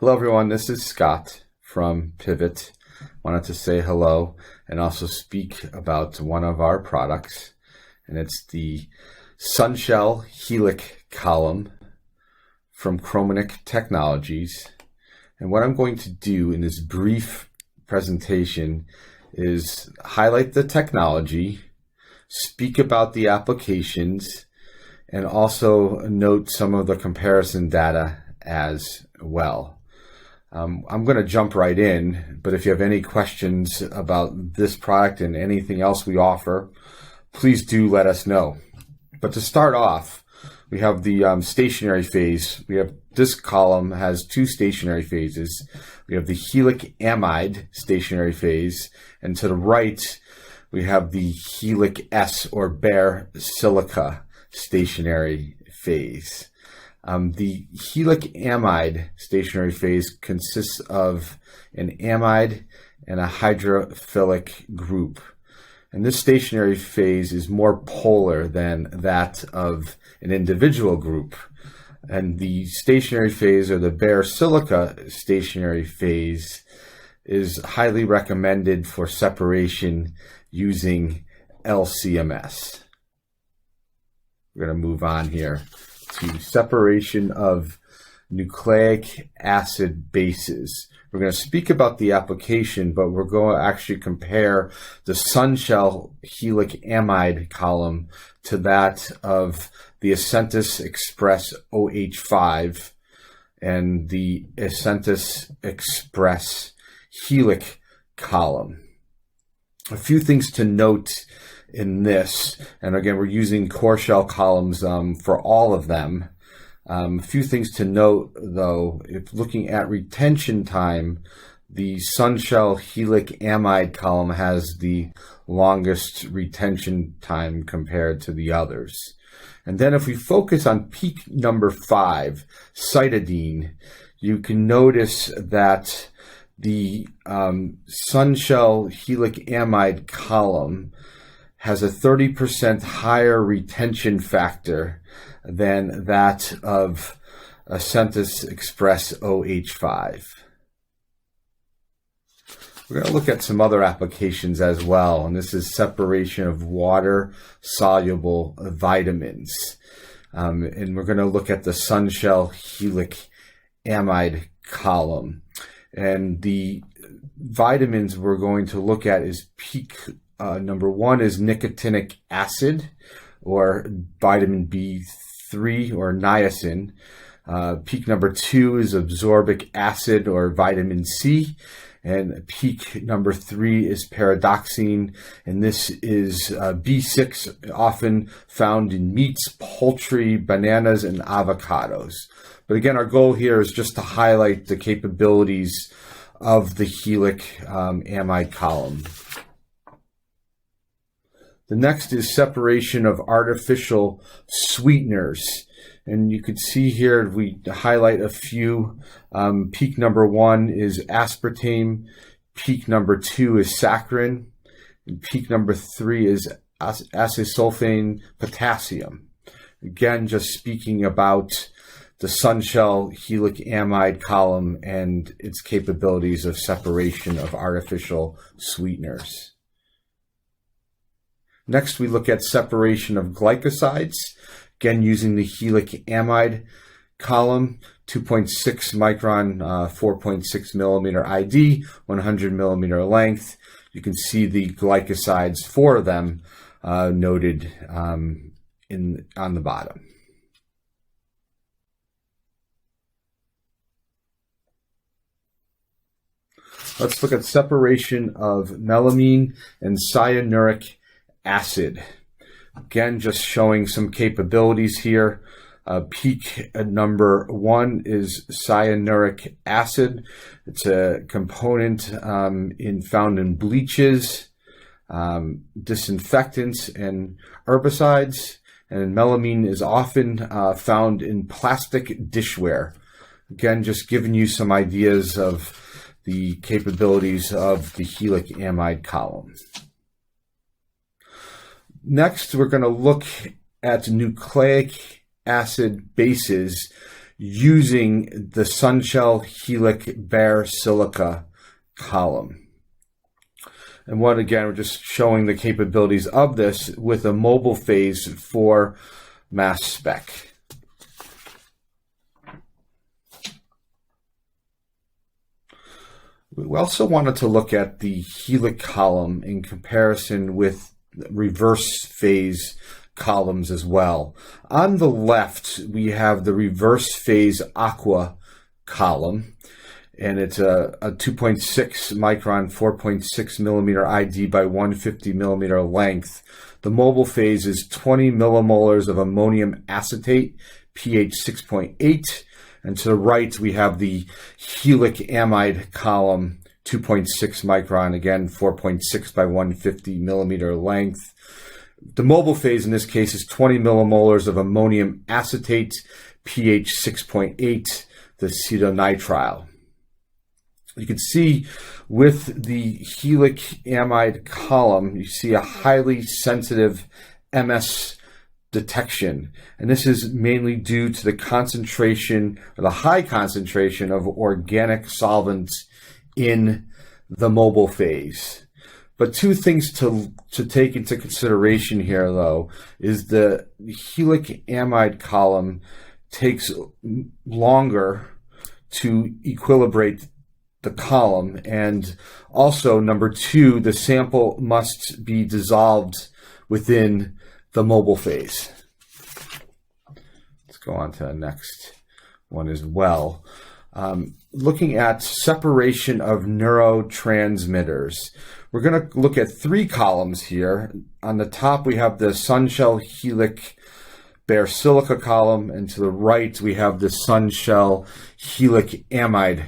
Hello everyone, this is Scott from Pyvot. Wanted to say hello and also speak about one of our products, and it's the SunshellHILIC column from Chromanic Technologies. And what I'm going to do in this brief presentation is highlight the technology, speak about the applications, and also note some of the comparison data as well. I'm going to jump right in, but if you have any questions about this product and anything else we offer, please do let us know. But to start off, we have the stationary phase. This column has two stationary phases. We have the HILIC-Amide stationary phase, and to the right, we have the HILIC-S or bare silica stationary phase. The HILIC-Amide stationary phase consists of an amide and a hydrophilic group. And this stationary phase is more polar than that of an individual group. And the stationary phase, or the bare silica stationary phase, is highly recommended for separation using LCMS. We're going to move on here to separation of nucleic acid bases. We're going to speak about the application, but we're going to actually compare the SunshellHILIC-Amide column to that of the Acentus Express OH5 and the Acentus Express HILIC column. A few things to note in this, and again, we're using core shell columns for all of them. A few things to note, though, if looking at retention time, the SunshellHILIC-Amide column has the longest retention time compared to the others. And then if we focus on peak number 5, cytidine, you can notice that the SunshellHILIC-Amide column has a 30% higher retention factor than that of Acentus Express OH5. We're going to look at some other applications as well, and this is separation of water-soluble vitamins. And we're going to look at the SunshellHILIC-Amide column. And the vitamins we're going to look at is peak number 1 is nicotinic acid, or vitamin B3 or niacin. Peak number 2 is absorbic acid, or vitamin C. And peak number 3 is pyridoxine, and this is B6, often found in meats, poultry, bananas, and avocados. But again, our goal here is just to highlight the capabilities of the HILIC-Amide column. The next is separation of artificial sweeteners. And you can see here, we highlight a few. Peak number 1 is aspartame. Peak number 2 is saccharin. And peak number 3 is acesulfame potassium. Again, just speaking about the SunshellHILIC-Amide column and its capabilities of separation of artificial sweeteners. Next, we look at separation of glycosides, again using the HILIC-Amide column, 2.6 micron, 4.6 millimeter ID, 100 millimeter length. You can see the glycosides, 4 of them, noted on the bottom. Let's look at separation of melamine and cyanuric acid. Again, just showing some capabilities here. Peak number 1 is cyanuric acid. It's a component found in bleaches, disinfectants, and herbicides. And melamine is often found in plastic dishware. Again, just giving you some ideas of the capabilities of the HILIC-Amide column. Next, we're going to look at nucleic acid bases using the SunshellHILIC bare silica column. And again, we're just showing the capabilities of this with a mobile phase for mass spec. We also wanted to look at the HILIC column in comparison with reverse phase columns as well. On the left, we have the reverse phase aqua column, and it's a 2.6 micron, 4.6 millimeter ID by 150 millimeter length. The mobile phase is 20 millimolars of ammonium acetate, pH 6.8. And to the right, we have the HILIC-Amide column, 2.6 micron, again, 4.6 by 150 millimeter length. The mobile phase in this case is 20 millimolars of ammonium acetate, pH 6.8, the acetonitrile. You can see with the HILIC-Amide column, you see a highly sensitive MS detection, and this is mainly due to the concentration, or the high concentration of organic solvents in the mobile phase. But two things to take into consideration here, though, is the HILIC-Amide column takes longer to equilibrate the column, and also number two, the sample must be dissolved within the mobile phase. Let's go on to the next one as well. Looking at separation of neurotransmitters. We're going to look at three columns here. On the top, we have the SunshellHILIC bare silica column, and to the right, we have the SunshellHILIC-Amide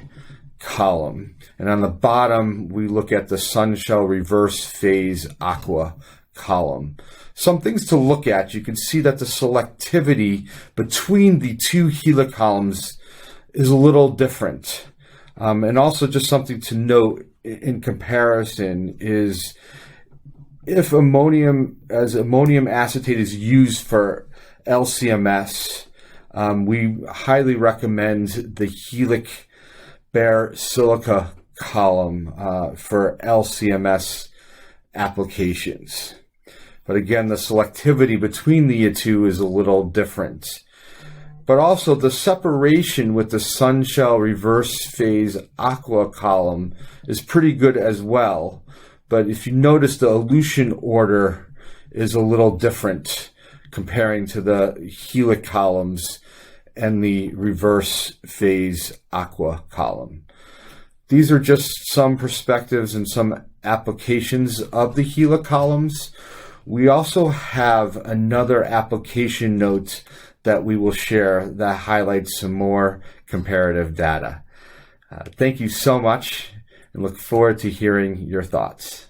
column. And on the bottom, we look at the Sunshell reverse phase aqua column. Some things to look at. You can see that the selectivity between the two HILIC columns is a little different. And also just something to note in comparison is if ammonium acetate is used for LCMS, we highly recommend the HILIC bare silica column for LCMS applications. But again, the selectivity between the two is a little different. But also the separation with the Sunshell reverse phase aqua column is pretty good as well. But if you notice, the elution order is a little different comparing to the HILIC columns and the reverse phase aqua column. These are just some perspectives and some applications of the HILIC columns. We also have another application note that we will share that highlights some more comparative data. Thank you so much, and look forward to hearing your thoughts.